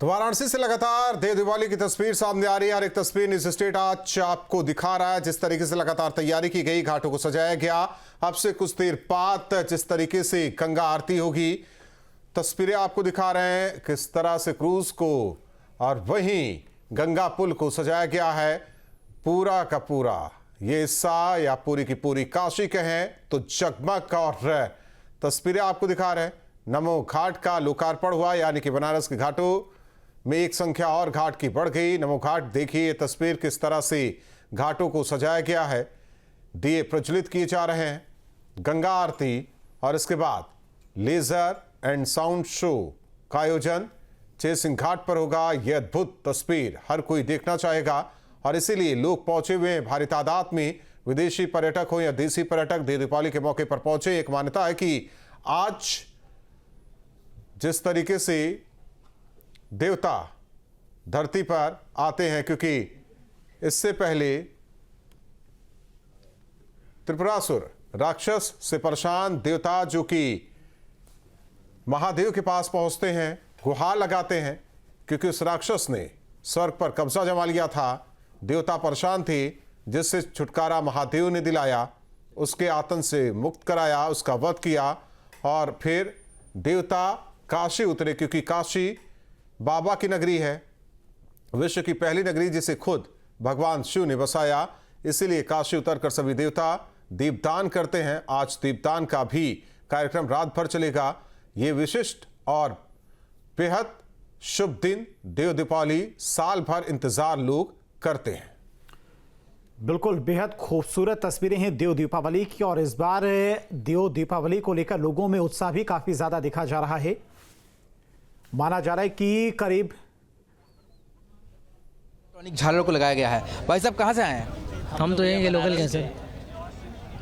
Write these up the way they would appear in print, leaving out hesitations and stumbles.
तो वाराणसी से लगातार देव दिवाली की तस्वीर सामने आ रही है। हर एक तस्वीर न्यूज स्टेट आज आपको दिखा रहा है। जिस तरीके से लगातार तैयारी की गई, घाटों को सजाया गया। अब से कुछ देर बाद जिस तरीके से गंगा आरती होगी, तस्वीरें आपको दिखा रहे हैं किस तरह से क्रूज को और वहीं गंगा पुल को सजाया गया है। पूरा का पूरा ये हिस्सा या पूरी की पूरी काशी कहें तो जगमग और तस्वीरें आपको दिखा रहे हैं। नमो घाट का लोकार्पण हुआ, यानी कि बनारस के घाटों में एक संख्या और घाट की बढ़ गई। नमो घाट देखिए ये तस्वीर किस तरह से घाटों को सजाया गया है। दिए प्रज्वलित किए जा रहे हैं, गंगा आरती और इसके बाद लेजर एंड साउंड शो का आयोजन चेसिंग घाट पर होगा। यह अद्भुत तस्वीर हर कोई देखना चाहेगा और इसीलिए लोग पहुंचे हुए हैं भारी तादाद में। विदेशी पर्यटक हो या देसी पर्यटक देव दीपावली के मौके पर पहुंचे। एक मान्यता है कि आज जिस तरीके से देवता धरती पर आते हैं, क्योंकि इससे पहले त्रिपुरासुर राक्षस से परेशान देवता जो कि महादेव के पास पहुंचते हैं, गुहार लगाते हैं, क्योंकि उस राक्षस ने स्वर्ग पर कब्जा जमा लिया था। देवता परेशान थे, जिससे छुटकारा महादेव ने दिलाया, उसके आतंक से मुक्त कराया, उसका वध किया और फिर देवता काशी उतरे, क्योंकि काशी बाबा की नगरी है, विश्व की पहली नगरी जिसे खुद भगवान शिव ने बसाया। इसीलिए काशी उतरकर सभी देवता दीपदान करते हैं। आज दीपदान का भी कार्यक्रम रात भर चलेगा। ये विशिष्ट और बेहद शुभ दिन देव दीपावली साल भर इंतजार लोग करते हैं। बिल्कुल बेहद खूबसूरत तस्वीरें हैं देव दीपावली की, और इस बार देव दीपावली को लेकर लोगों में उत्साह भी काफी ज्यादा देखा जा रहा है। माना जा रहा है कि करीब झालर को लगाया गया है। भाई साहब कहाँ से आए हैं? हम तो यहीं के लोकल कैसे।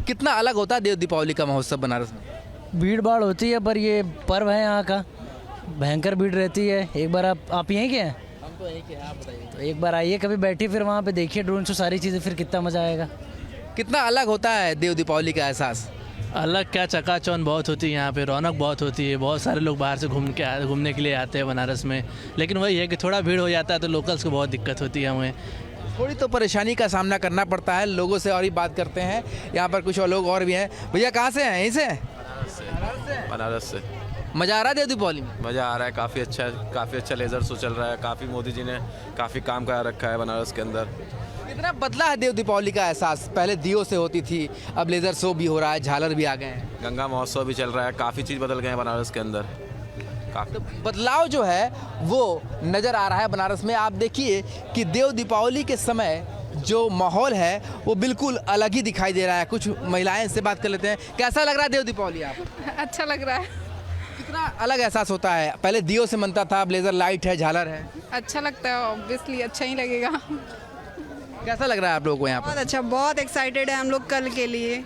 कितना अलग होता है देव दीपावली का महोत्सव बनारस में? भीड़ भाड़ होती है, पर ये पर्व है यहाँ का, भयंकर भीड़ रहती है। एक बार आप यहीं के हैं? हम तो यहीं के हैं, आप बताइए। तो एक बार आइए, कभी बैठिए, फिर वहाँ पे देखिए ड्रोन शो, सारी चीज़ें, फिर कितना मज़ा आएगा। कितना अलग होता है देव दीपावली का एहसास? अलग क्या, चकाचौंध बहुत होती है यहाँ पे, रौनक बहुत होती है। बहुत सारे लोग बाहर से घूमने के लिए आते हैं बनारस में, लेकिन वही है कि थोड़ा भीड़ हो जाता है तो लोकल्स को बहुत दिक्कत होती है। हमें थोड़ी तो परेशानी का सामना करना पड़ता है। लोगों से और ही बात करते हैं। यहाँ पर कुछ और लोग और भी हैं। भैया कहाँ से हैं? यहीं से? बनारस से। मज़ा आ रहा है देव दीपावली में? मज़ा आ रहा है, काफ़ी अच्छा लेज़र शो चल रहा है। काफ़ी मोदी जी ने काफ़ी काम करा रखा है बनारस के अंदर। कितना बदला है देव दीपावली का एहसास? पहले दियो से होती थी, अब लेज़र शो भी हो रहा है, झालर भी आ गए हैं, गंगा महोत्सव भी चल रहा है। काफ़ी चीज़ बदल गए हैं बनारस के अंदर। तो बदलाव जो है वो नज़र आ रहा है बनारस में। आप देखिए कि देव दीपावली के समय जो माहौल है वो बिल्कुल अलग ही दिखाई दे रहा है। कुछ महिलाएं से बात कर लेते हैं। कैसा लग रहा है देव दीपावली आप? अच्छा लग रहा है। कितना अलग एहसास होता है? पहले दियो से मनता था, अब लेज़र लाइट है, झालर है। अच्छा लगता है, ऑब्वियसली अच्छा ही लगेगा। कैसा लग रहा है आप लोगों को यहाँ पर? बहुत अच्छा, बहुत एक्साइटेड है हम लोग कल के लिए।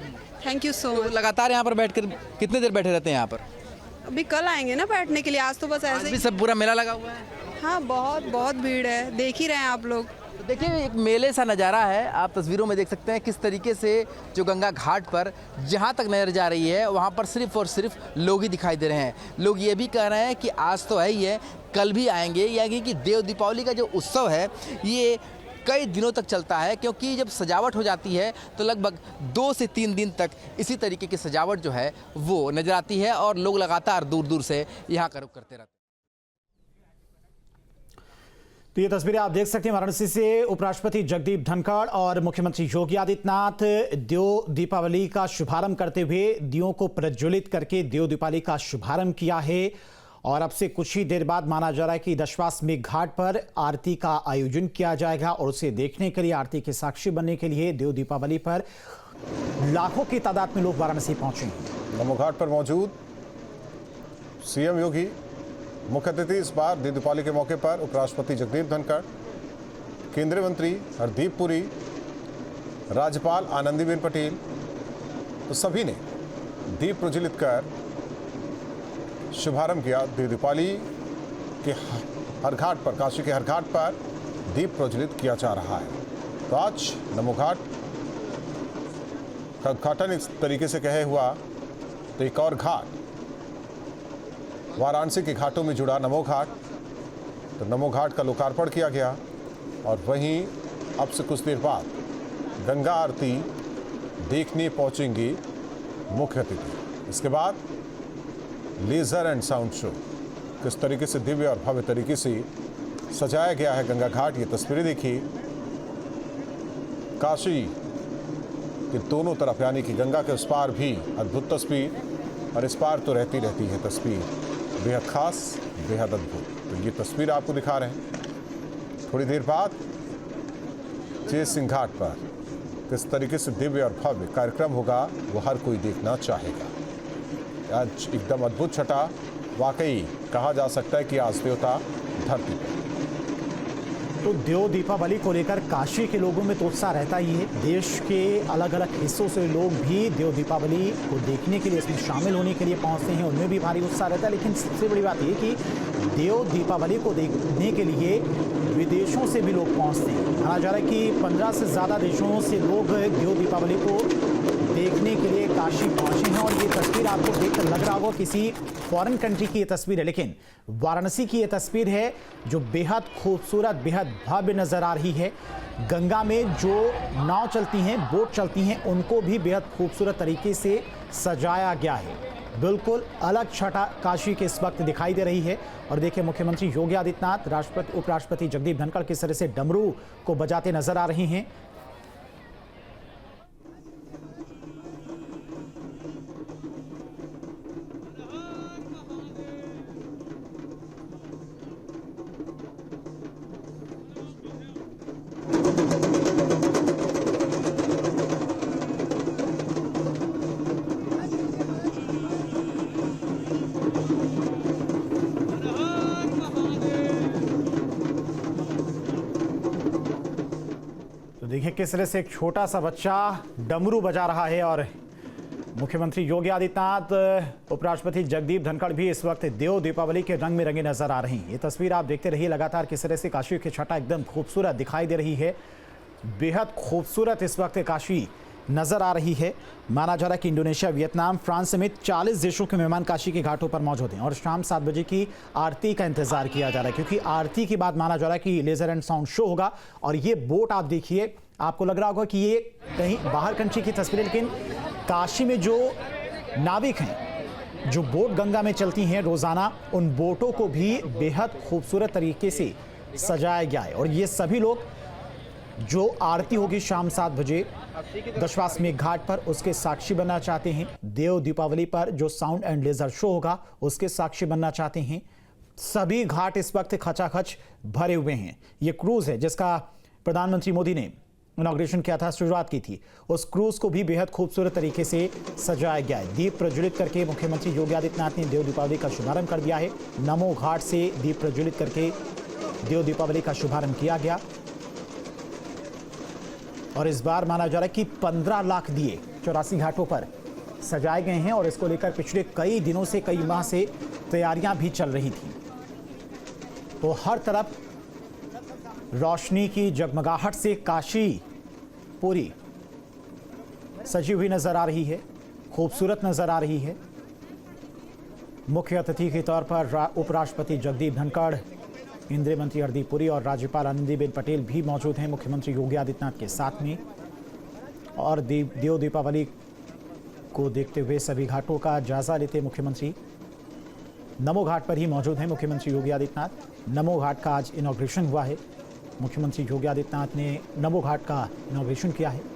Thank you so much. लगातार यहाँ पर बैठकर कितने देर बैठे रहते हैं यहाँ पर? अभी कल आएंगे ना बैठने के लिए, आज तो बस आज ऐसे भी ही। सब पूरा मेला लगा हुआ है। हाँ, बहुत बहुत भीड़ है, देख ही रहे हैं आप लोग। तो देखिए एक मेले सा नज़ारा है। आप तस्वीरों में देख सकते हैं किस तरीके से जो गंगा घाट पर जहाँ तक नजर जा रही है वहाँ पर सिर्फ और सिर्फ लोग ही दिखाई दे रहे हैं। लोग ये भी कह रहे हैं कि आज तो है ही है, कल भी आएंगे। यानी कि देव दीपावली का जो उत्सव है ये कई दिनों तक चलता है, क्योंकि जब सजावट हो जाती है तो लगभग 2 से 3 दिन तक इसी तरीके की सजावट जो है वो नज़र आती है और लोग लगातार दूर दूर से यहाँ का रुख करते रहते हैं। तो ये तस्वीरें आप देख सकते हैं वाराणसी से। उपराष्ट्रपति जगदीप धनखड़ और मुख्यमंत्री योगी आदित्यनाथ देव दीपावली का शुभारंभ करते हुए दियों को प्रज्वलित करके देव दीपावली का शुभारंभ किया है। और अब से कुछ ही देर बाद माना जा रहा है कि दशाश्वमेध घाट पर आरती का आयोजन किया जाएगा, और उसे देखने के लिए, आरती के साक्षी बनने के लिए देव दीपावली पर लाखों की तादाद में लोग वाराणसी पहुंचे। नमो घाट पर मौजूद सीएम योगी, मुख्य अतिथि इस बार देव दीपावली के मौके पर उपराष्ट्रपति जगदीप धनखड़, केंद्रीय मंत्री हरदीप पुरी, राज्यपाल आनंदीबेन पटेल, तो सभी ने दीप प्रज्वलित कर शुभारंभ किया। देव दीपावली के हर घाट पर, काशी के हर घाट पर दीप प्रज्वलित किया जा रहा है। तो आज नमो घाट का उद्घाटन इस तरीके से कहे हुआ, तो एक और घाट वाराणसी के घाटों में जुड़ा नमो घाट। तो नमो घाट का लोकार्पण किया गया और वहीं अब से कुछ देर बाद गंगा आरती देखने पहुंचेंगे मुख्य अतिथि। इसके बाद लेजर एंड साउंड शो। किस तरीके से दिव्य और भव्य तरीके से सजाया गया है गंगा घाट, ये तस्वीरें देखिए। काशी के दोनों तरफ यानी कि गंगा के उस पार भी अद्भुत तस्वीर और इस पार तो रहती है तस्वीर बेहद खास, बेहद अद्भुत। तो ये तस्वीर आपको दिखा रहे हैं। थोड़ी देर बाद जय सिंह घाट पर किस तरीके से दिव्य और भव्य कार्यक्रम होगा वो हर कोई देखना चाहेगा। आज एकदम अद्भुत छटा, वाकई कहा जा सकता है कि आज देवता धरती पर। तो देव दीपावली को लेकर काशी के लोगों में तो उत्साह रहता ही है। देश के अलग अलग हिस्सों से लोग भी देव दीपावली को देखने के लिए, इसमें शामिल होने के लिए पहुंचते हैं, उनमें भी भारी उत्साह रहता है। लेकिन सबसे बड़ी बात यह कि देव दीपावली को देखने के लिए विदेशों से भी लोग पहुंचते हैं। माना जा रहा है कि 15 से ज़्यादा देशों से लोग देव दीपावली को देखने के लिए काशी पहुंचे हैं। और ये तस्वीर आपको देखकर लग रहा होगा किसी फॉरेन कंट्री की ये तस्वीर है, लेकिन वाराणसी की ये तस्वीर है जो बेहद खूबसूरत, बेहद भव्य नजर आ रही है। गंगा में जो नाव चलती हैं, बोट चलती हैं, उनको भी बेहद खूबसूरत तरीके से सजाया गया है। बिल्कुल अलग छटा काशी के इस वक्त दिखाई दे रही है। और देखिए मुख्यमंत्री योगी आदित्यनाथ, राष्ट्रपति उपराष्ट्रपति जगदीप धनखड़ किस तरह से डमरू को बजाते नजर आ रहे हैं। देखिए किस तरह से एक छोटा सा बच्चा डमरू बजा रहा है और मुख्यमंत्री योगी आदित्यनाथ, उपराष्ट्रपति जगदीप धनखड़ भी इस वक्त देव दीपावली के रंग में रंगे नजर आ रहे हैं। ये तस्वीर आप देखते रहिए लगातार किस तरह से काशी की छटा एकदम खूबसूरत दिखाई दे रही है। बेहद खूबसूरत इस वक्त काशी नजर आ रही है। माना जा रहा है कि इंडोनेशिया, वियतनाम, फ्रांस समेत 40 देशों के मेहमान काशी के घाटों पर मौजूद हैं और शाम 7 बजे की आरती का इंतजार किया जा रहा है, क्योंकि आरती के बाद माना जा रहा है कि लेजर एंड साउंड शो होगा। और ये बोट आप देखिए, आपको लग रहा होगा कि ये कहीं बाहर कंट्री की तस्वीर, लेकिन काशी में जो नाविक हैं, जो बोट गंगा में चलती हैं रोजाना, उन बोटों को भी बेहद खूबसूरत तरीके से सजाया गया है। और ये सभी लोग जो आरती होगी शाम 7 बजे दशाश्वमेध घाट पर, उसके साक्षी बनना चाहते हैं। देव दीपावली पर जो साउंड एंड लेजर शो होगा उसके साक्षी बनना चाहते हैं। सभी घाट इस वक्त खचाखच भरे हुए हैं। ये क्रूज है जिसका प्रधानमंत्री मोदी ने इनॉग्रेशन किया था, शुरुआत की थी। उस क्रूज को भी बेहद खूबसूरत तरीके से सजाया गया है। दीप प्रज्वलित करके मुख्यमंत्री योगी आदित्यनाथ ने देव दीपावली का शुभारंभ कर दिया है। नमो घाट से दीप प्रज्वलित करके देव दीपावली का शुभारंभ किया गया। और इस बार माना जा रहा है कि 15 लाख दिए 84 घाटों पर सजाए गए हैं और इसको लेकर पिछले कई दिनों से, कई माह से तैयारियां भी चल रही थी। तो हर तरफ रोशनी की जगमगाहट से काशी पूरी सजी हुई नजर आ रही है, खूबसूरत नजर आ रही है। मुख्य अतिथि के तौर पर उपराष्ट्रपति जगदीप धनखड़, केंद्रीय मंत्री हरदीप पुरी और राज्यपाल आनंदीबेन पटेल भी मौजूद हैं मुख्यमंत्री योगी आदित्यनाथ के साथ में। और देव दीपावली को देखते हुए सभी घाटों का जायजा लेते मुख्यमंत्री नमो घाट पर ही मौजूद हैं मुख्यमंत्री योगी आदित्यनाथ। नमो घाट का आज इनॉग्रेशन हुआ है। मुख्यमंत्री योगी आदित्यनाथ ने नमो घाट का इनॉग्रेशन किया है।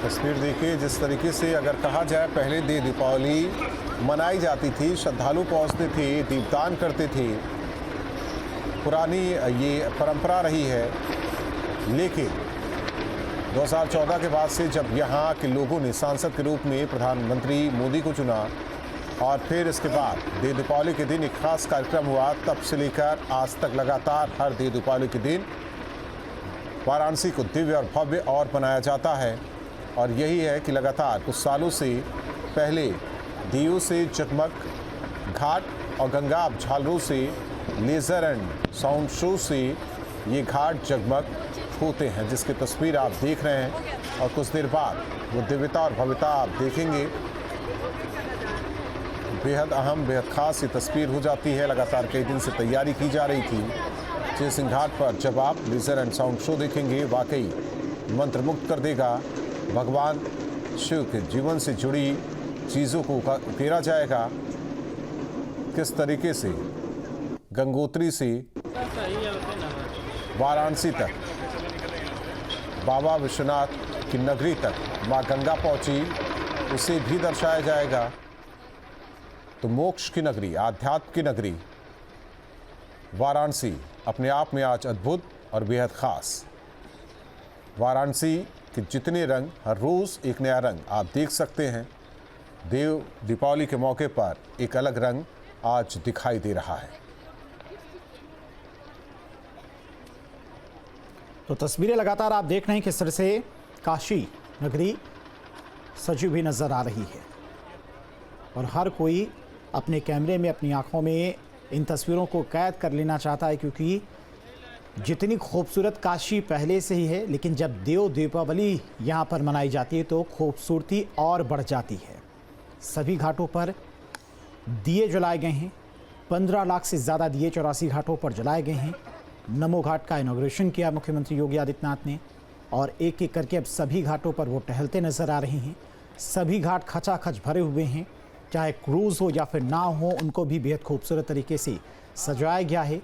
तस्वीर देखिए, जिस तरीके से अगर कहा जाए पहले देव दीपावली मनाई जाती थी, श्रद्धालु पहुंचते थे, दीपदान करते थे, पुरानी ये परंपरा रही है। लेकिन 2014 के बाद से जब यहाँ के लोगों ने सांसद के रूप में प्रधानमंत्री मोदी को चुना और फिर इसके बाद देव दीपावली के दिन एक खास कार्यक्रम हुआ, तब से लेकर आज तक लगातार हर देव दीपावली के दिन वाराणसी को दिव्य और भव्य और बनाया जाता है और यही है कि लगातार कुछ सालों से पहले दियों से जगमग घाट और गंगा झालरों से लेज़र एंड साउंड शो से ये घाट जगमग होते हैं, जिसकी तस्वीर आप देख रहे हैं और कुछ देर बाद वो दिव्यता और भव्यता आप देखेंगे। बेहद अहम, बेहद खास ये तस्वीर हो जाती है। लगातार कई दिन से तैयारी की जा रही थी। जय सिंह घाट पर जब आप लेज़र एंड साउंड शो देखेंगे, वाकई मंत्रमुग्ध कर देगा। भगवान शिव के जीवन से जुड़ी चीज़ों को उकेरा जाएगा। किस तरीके से गंगोत्री से वाराणसी तक, बाबा विश्वनाथ की नगरी तक माँ गंगा पहुंची, उसे भी दर्शाया जाएगा। तो मोक्ष की नगरी, आध्यात्म की नगरी वाराणसी अपने आप में आज अद्भुत और बेहद खास। वाराणसी के जितने रंग, हर रोज़ एक नया रंग आप देख सकते हैं। देव दीपावली के मौके पर एक अलग रंग आज दिखाई दे रहा है। तो तस्वीरें लगातार आप देख रहे हैं किस तरह से काशी नगरी सजी हुई नजर आ रही है और हर कोई अपने कैमरे में, अपनी आंखों में इन तस्वीरों को कैद कर लेना चाहता है, क्योंकि जितनी खूबसूरत काशी पहले से ही है, लेकिन जब देव दीपावली यहाँ पर मनाई जाती है तो खूबसूरती और बढ़ जाती है। सभी घाटों पर दिए जलाए गए हैं। 15 लाख से ज़्यादा दिए 84 घाटों पर जलाए गए हैं। नमो घाट का इनॉग्रेशन किया मुख्यमंत्री योगी आदित्यनाथ ने और एक एक करके अब सभी घाटों पर वो टहलते नजर आ रहे हैं। सभी घाट खचाखच भरे हुए हैं, चाहे क्रूज़ हो या फिर नाव हो, उनको भी बेहद खूबसूरत तरीके से सजाया गया है।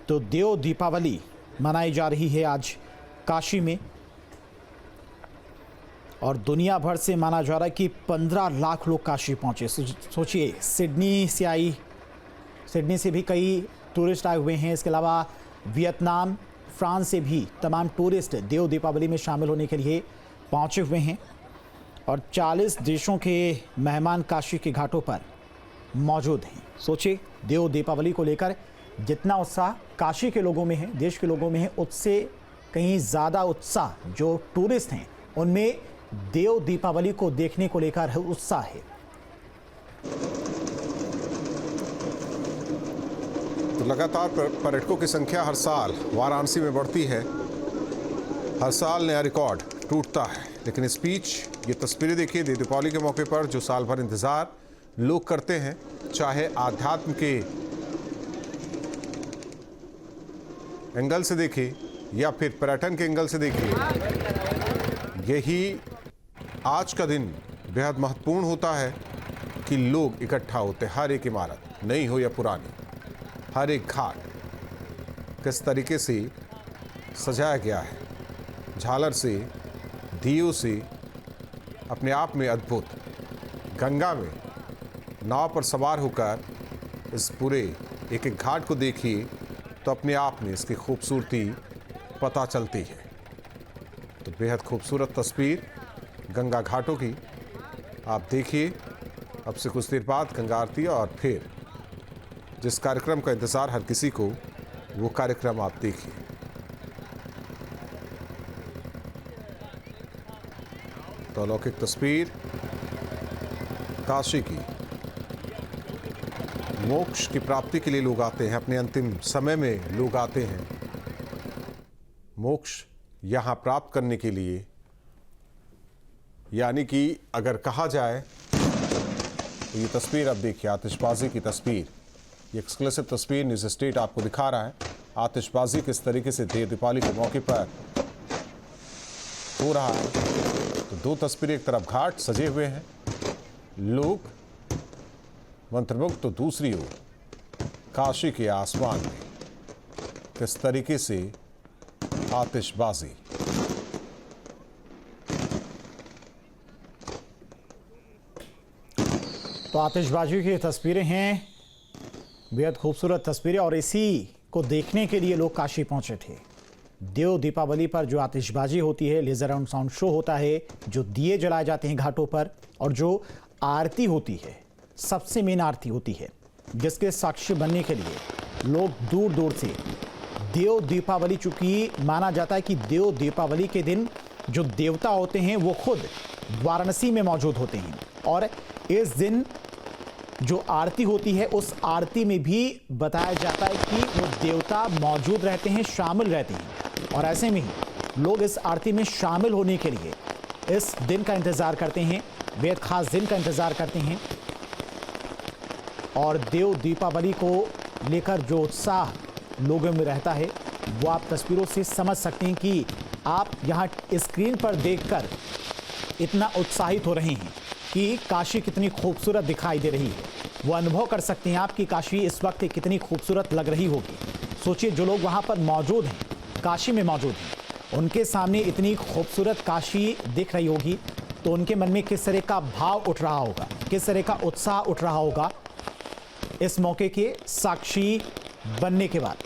तो देव दीपावली मनाई जा रही है आज काशी में और दुनिया भर से माना जा रहा है कि 15 लाख लोग काशी पहुंचे। सोचिए, सिडनी से भी कई टूरिस्ट आए हुए हैं। इसके अलावा वियतनाम, फ्रांस से भी तमाम टूरिस्ट देव दीपावली में शामिल होने के लिए पहुंचे हुए हैं और 40 देशों के मेहमान काशी के घाटों पर मौजूद हैं। सोचिए, देव दीपावली को लेकर जितना उत्साह काशी के लोगों में है, देश के लोगों में है, उससे कहीं ज़्यादा उत्साह जो टूरिस्ट हैं उनमें देव दीपावली को देखने को लेकर उत्साह है। तो लगातार पर्यटकों की संख्या हर साल वाराणसी में बढ़ती है, हर साल नया रिकॉर्ड टूटता है। लेकिन इस बीच ये तस्वीरें देखिए देव दीपावली के मौके पर, जो साल भर इंतज़ार लोग करते हैं, चाहे आध्यात्म के एंगल से देखिए या फिर पर्यटन के एंगल से देखिए, यही आज का दिन बेहद महत्वपूर्ण होता है कि लोग इकट्ठा होते। हर एक इमारत, नई हो या पुरानी, हर एक घाट किस तरीके से सजाया गया है, झालर से, दियों से, अपने आप में अद्भुत। गंगा में नाव पर सवार होकर इस पूरे एक एक घाट को देखिए तो अपने आप में इसकी खूबसूरती पता चलती है। तो बेहद खूबसूरत तस्वीर गंगा घाटों की आप देखिए। अब से कुछ देर बाद गंगा आरती और फिर जिस कार्यक्रम का इंतज़ार हर किसी को, वो कार्यक्रम आप देखिए। तो अलौकिक तस्वीर काशी की। मोक्ष की प्राप्ति के लिए लोग आते हैं, अपने अंतिम समय में लोग आते हैं मोक्ष यहाँ प्राप्त करने के लिए। यानी कि अगर कहा जाए तो ये तस्वीर अब देखिए, आतिशबाजी की तस्वीर, ये एक्सक्लूसिव तस्वीर न्यूज़ स्टेट आपको दिखा रहा है। आतिशबाजी किस तरीके से देव दीपावली के मौके पर हो रहा है। तो दो तस्वीरें, एक तरफ घाट सजे हुए हैं, लोग मंत्रमुग्ध, तो दूसरी ओर काशी के आसमान में किस तरीके से आतिशबाजी। तो आतिशबाजी की तस्वीरें हैं, बेहद खूबसूरत तस्वीरें, और इसी को देखने के लिए लोग काशी पहुंचे थे। देव दीपावली पर जो आतिशबाजी होती है, लेजर एंड साउंड शो होता है, जो दिए जलाए जाते हैं घाटों पर, और जो आरती होती है, सबसे मेन आरती होती है, जिसके साक्षी बनने के लिए लोग दूर दूर से देव दीपावली, चूंकि माना जाता है कि देव दीपावली के दिन जो देवता होते हैं वो खुद वाराणसी में मौजूद होते हैं और इस दिन जो आरती होती है उस आरती में भी बताया जाता है कि वो देवता मौजूद रहते हैं, शामिल रहते हैं और ऐसे में ही लोग इस आरती में शामिल होने के लिए इस दिन का इंतज़ार करते हैं, बेहद खास दिन का इंतज़ार करते हैं। और देव दीपावली को लेकर जो उत्साह लोगों में रहता है वो आप तस्वीरों से समझ सकते हैं कि आप यहाँ स्क्रीन पर देखकर इतना उत्साहित हो रहे हैं कि काशी कितनी खूबसूरत दिखाई दे रही है। वो अनुभव कर सकते हैं आप कि काशी इस वक्त कितनी खूबसूरत लग रही होगी। सोचिए, जो लोग वहाँ पर मौजूद हैं, काशी में मौजूद हैं, उनके सामने इतनी खूबसूरत काशी दिख रही होगी तो उनके मन में किस तरह का भाव उठ रहा होगा, किस तरह का उत्साह उठ रहा होगा इस मौके के साक्षी बनने के बाद।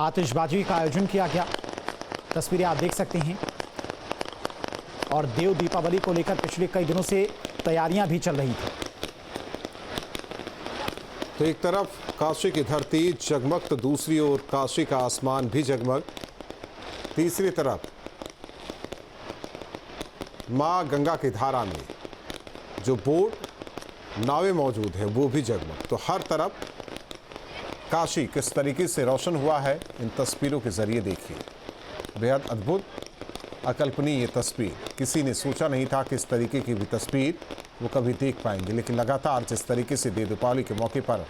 आतिशबाजी का आयोजन किया गया, तस्वीरें आप देख सकते हैं और देव दीपावली को लेकर पिछले कई दिनों से तैयारियां भी चल रही थी। तो एक तरफ काशी की धरती जगमग तो दूसरी ओर काशी का आसमान भी जगमग, तीसरी तरफ मां गंगा की धारा में जो बोट नावें मौजूद हैं वो भी जगमग। तो हर तरफ काशी किस तरीके से रोशन हुआ है इन तस्वीरों के जरिए देखिए। बेहद अद्भुत, अकल्पनीय ये तस्वीर, किसी ने सोचा नहीं था कि इस तरीके की भी तस्वीर वो कभी देख पाएंगे। लेकिन लगातार जिस तरीके से देव दीपावली के मौके पर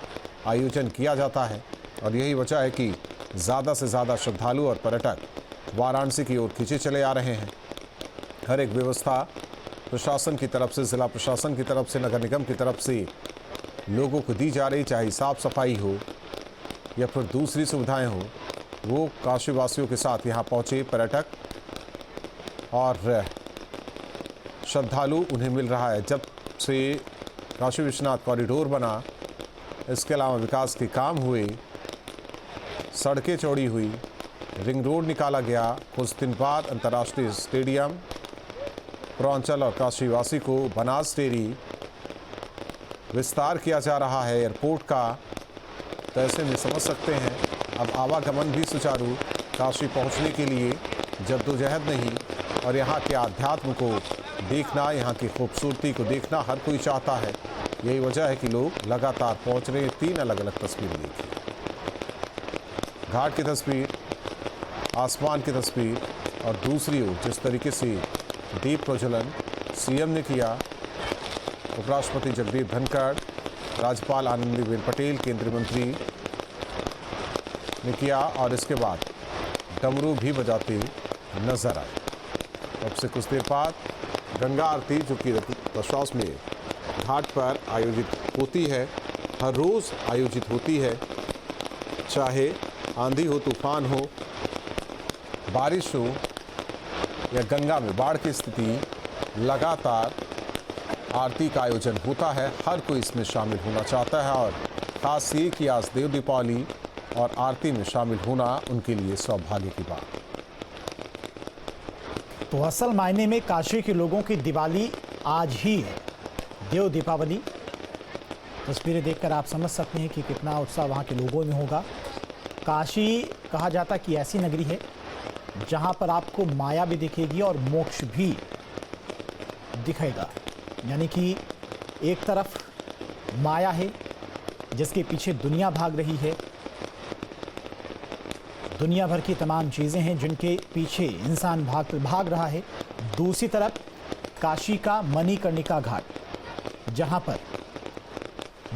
आयोजन किया जाता है और यही वजह है कि ज़्यादा से ज़्यादा श्रद्धालु और पर्यटक वाराणसी की ओर खींचे चले आ रहे हैं। हर एक व्यवस्था प्रशासन की तरफ से, ज़िला प्रशासन की तरफ से, नगर निगम की तरफ से लोगों को दी जा रही, चाहे साफ सफाई हो या फिर दूसरी सुविधाएं हो। वो काशीवासियों के साथ यहाँ पहुँचे पर्यटक और श्रद्धालु उन्हें मिल रहा है। जब से काशी विश्वनाथ कॉरिडोर बना, इसके अलावा विकास के काम हुए, सड़कें चौड़ी हुई, रिंग रोड निकाला गया, कुछ दिन बाद अंतर्राष्ट्रीय स्टेडियम, पूर्वांचल और काशीवासी को बनास डेयरी विस्तार किया जा रहा है एयरपोर्ट का। तो ऐसे में समझ सकते हैं अब आवागमन भी सुचारू, काशी पहुंचने के लिए जद्दोजहद नहीं और यहाँ के आध्यात्म को देखना, यहाँ की खूबसूरती को देखना हर कोई चाहता है। यही वजह है कि लोग लगातार पहुँच रहे हैं। 3 अलग अलग तस्वीरें देखिए, घाट की तस्वीर, आसमान की तस्वीर और दूसरी ओर जिस तरीके से दीप प्रज्वलन सीएम ने किया, उपराष्ट्रपति जगदीप धनखड़, राज्यपाल आनंदीबेन पटेल, केंद्रीय मंत्री ने किया और इसके बाद डमरू भी बजाते नजर आए। अब से कुछ देर बाद गंगा आरती जो कि दशाश्वमेध में घाट पर आयोजित होती है, हर रोज़ आयोजित होती है, चाहे आंधी हो, तूफान हो, बारिश हो या गंगा में बाढ़ की स्थिति, लगातार आरती का आयोजन होता है। हर कोई इसमें शामिल होना चाहता है और खास ये कि आज देव दीपावली और आरती में शामिल होना उनके लिए सौभाग्य की बात। तो असल मायने में काशी के लोगों की दिवाली आज ही है, देव दीपावली। तस्वीरें देखकर आप समझ सकते हैं कि कितना उत्साह वहाँ के लोगों में होगा। काशी कहा जाता कि ऐसी नगरी है जहाँ पर आपको माया भी दिखेगी और मोक्ष भी दिखेगा। यानी कि एक तरफ माया है जिसके पीछे दुनिया भाग रही है, दुनिया भर की तमाम चीज़ें हैं जिनके पीछे इंसान भाग रहा है। दूसरी तरफ काशी का मणिकर्णिका घाट जहाँ पर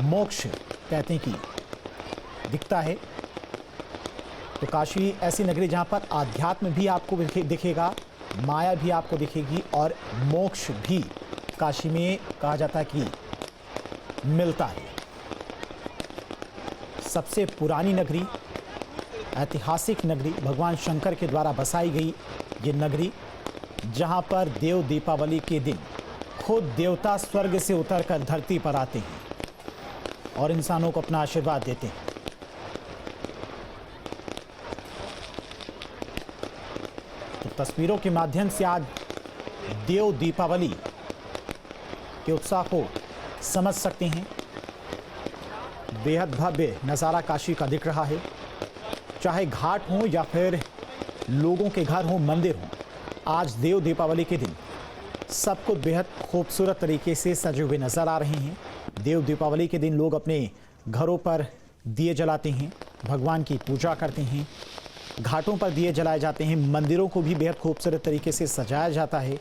मोक्ष कहते हैं कि दिखता है। तो काशी ऐसी नगरी जहाँ पर आध्यात्म भी आपको दिखेगा, माया भी आपको दिखेगी और मोक्ष भी काशी में कहा जाता है कि मिलता है। सबसे पुरानी नगरी, ऐतिहासिक नगरी, भगवान शंकर के द्वारा बसाई गई ये नगरी, जहाँ पर देव दीपावली के दिन खुद देवता स्वर्ग से उतरकर धरती पर आते हैं और इंसानों को अपना आशीर्वाद देते हैं। तो तस्वीरों के माध्यम से आज देव दीपावली के उत्साह को समझ सकते हैं। बेहद भव्य नज़ारा काशी का दिख रहा है। चाहे घाट हो या फिर लोगों के घर हो, मंदिर हो, आज देव दीपावली के दिन सब कुछ बेहद खूबसूरत तरीके से सजे हुए नजर आ रहे हैं। देव दीपावली के दिन लोग अपने घरों पर दिए जलाते हैं, भगवान की पूजा करते हैं, घाटों पर दिए जलाए जाते हैं, मंदिरों को भी बेहद खूबसूरत तरीके से सजाया जाता है,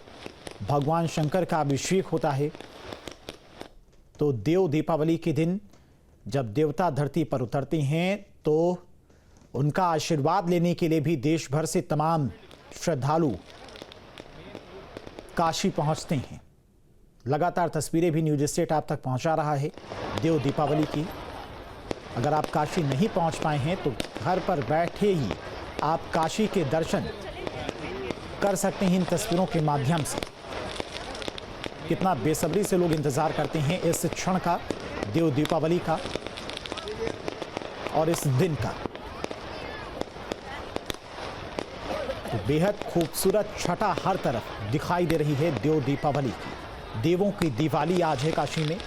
भगवान शंकर का अभिषेक होता है। तो देव दीपावली के दिन जब देवता धरती पर उतरते हैं तो उनका आशीर्वाद लेने के लिए भी देश भर से तमाम श्रद्धालु काशी पहुंचते हैं। लगातार तस्वीरें भी न्यूज स्टेट आप तक पहुंचा रहा है देव दीपावली की। अगर आप काशी नहीं पहुंच पाए हैं तो घर पर बैठे ही आप काशी के दर्शन कर सकते हैं इन तस्वीरों के माध्यम से। कितना बेसब्री से लोग इंतजार करते हैं इस क्षण का, देव दीपावली का और इस दिन का। तो बेहद खूबसूरत छटा हर तरफ दिखाई दे रही है देव दीपावली की। देवों की दिवाली आज है काशी में।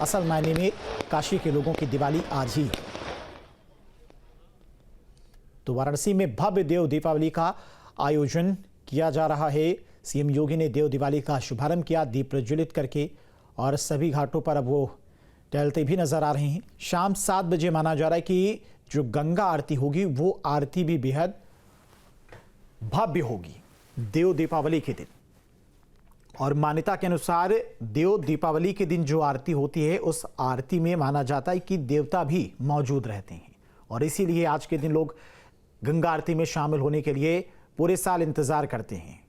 असल मायने में काशी के लोगों की दिवाली आज ही है। तो वाराणसी में भव्य देव दीपावली का आयोजन किया जा रहा है। सीएम योगी ने देव दिवाली का शुभारंभ किया दीप प्रज्वलित करके, और सभी घाटों पर अब वो टहलते भी नजर आ रहे हैं। शाम 7 बजे माना जा रहा है कि जो गंगा आरती होगी वो आरती भी बेहद भव्य होगी देव दीपावली के दिन। और मान्यता के अनुसार देव दीपावली के दिन जो आरती होती है उस आरती में माना जाता है कि देवता भी मौजूद रहते हैं, और इसीलिए आज के दिन लोग गंगा आरती में शामिल होने के लिए पूरे साल इंतजार करते हैं।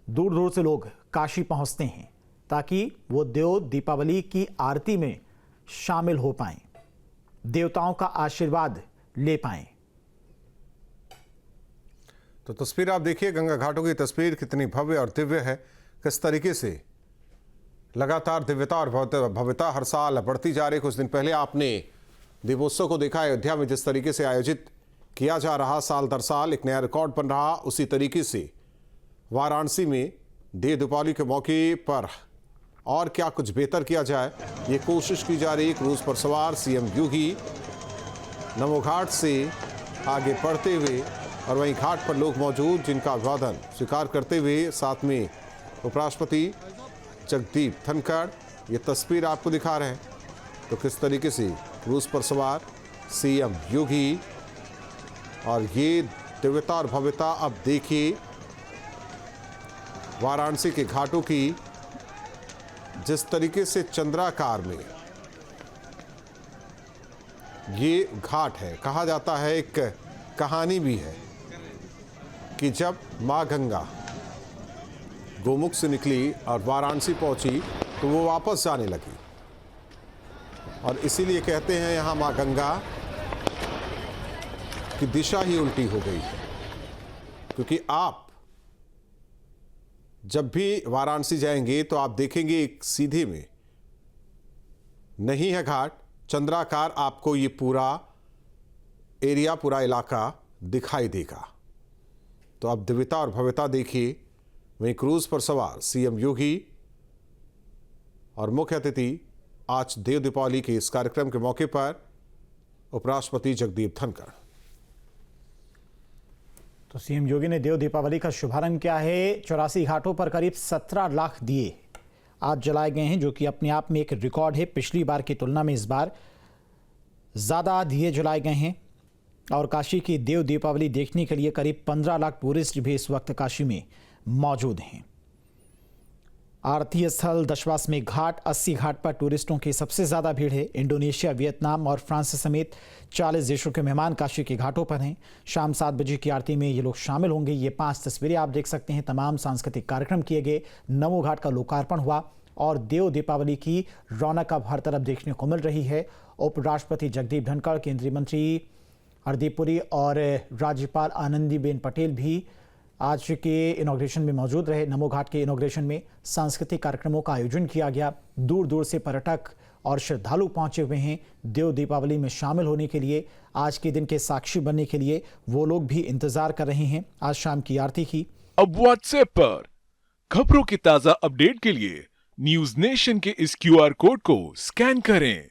दूर दूर से लोग काशी पहुंचते हैं ताकि वो देव दीपावली की आरती में शामिल हो पाएं, देवताओं का आशीर्वाद ले पाएं। तो तस्वीर आप देखिए, गंगा घाटों की तस्वीर कितनी भव्य और दिव्य है। किस तरीके से लगातार दिव्यता और भव्यता हर साल बढ़ती जा रही। कुछ दिन पहले आपने दीपोत्सव को देखा अयोध्या में, जिस तरीके से आयोजित किया जा रहा साल दर साल, एक नया रिकॉर्ड बन रहा। उसी तरीके से वाराणसी में देव दीपावली के मौके पर और क्या कुछ बेहतर किया जाए, ये कोशिश की जा रही। क्रूज पर सवार सीएम योगी नमो घाट से आगे बढ़ते हुए, और वहीं घाट पर लोग मौजूद जिनका अभिवादन स्वीकार करते हुए, साथ में उपराष्ट्रपति जगदीप धनखड़। ये तस्वीर आपको दिखा रहे हैं। तो किस तरीके से क्रूज पर सवार सीएम योगी, और ये दिव्यता और भव्यता अब देखिए वाराणसी के घाटों की। जिस तरीके से चंद्राकार में ये घाट है, कहा जाता है, एक कहानी भी है कि जब माँ गंगा गोमुख से निकली और वाराणसी पहुंची तो वो वापस जाने लगी, और इसीलिए कहते हैं यहाँ माँ गंगा की दिशा ही उल्टी हो गई है। क्योंकि आप जब भी वाराणसी जाएंगे तो आप देखेंगे एक सीधे में नहीं है घाट, चंद्राकार आपको ये पूरा एरिया, पूरा इलाका दिखाई देगा। तो आप दिव्यता और भव्यता देखिए। वहीं क्रूज पर सवार सीएम योगी और मुख्य अतिथि आज देव दीपावली के इस कार्यक्रम के मौके पर उपराष्ट्रपति जगदीप धनखड़। तो सीएम योगी ने देव दीपावली का शुभारंभ किया है। 84 घाटों पर करीब 17 लाख दिए आज जलाए गए हैं, जो कि अपने आप में एक रिकॉर्ड है। पिछली बार की तुलना में इस बार ज़्यादा दिए जलाए गए हैं। और काशी की देव दीपावली देखने के लिए करीब 15 लाख टूरिस्ट भी इस वक्त काशी में मौजूद हैं। आरती स्थल दशाश्वमेध घाट, 80 घाट पर टूरिस्टों की सबसे ज़्यादा भीड़ है। इंडोनेशिया, वियतनाम और फ्रांस समेत 40 देशों के मेहमान काशी के घाटों पर हैं। शाम 7 बजे की आरती में ये लोग शामिल होंगे। ये 5 तस्वीरें आप देख सकते हैं। तमाम सांस्कृतिक कार्यक्रम किए गए, नमो घाट का लोकार्पण हुआ, और देव दीपावली की रौनक अब हर तरफ देखने को मिल रही है। उपराष्ट्रपति जगदीप धनखड़, केंद्रीय मंत्री हरदीप पुरी और राज्यपाल आनंदीबेन पटेल भी आज के इनॉग्रेशन में मौजूद रहे। नमो घाट के इनॉग्रेशन में सांस्कृतिक कार्यक्रमों का आयोजन किया गया। दूर दूर से पर्यटक और श्रद्धालु पहुंचे हुए हैं देव दीपावली में शामिल होने के लिए। आज के दिन के साक्षी बनने के लिए वो लोग भी इंतजार कर रहे हैं आज शाम की आरती की। अब व्हाट्सएप पर खबरों की ताजा अपडेट के लिए न्यूज नेशन के इस QR कोड को स्कैन करें।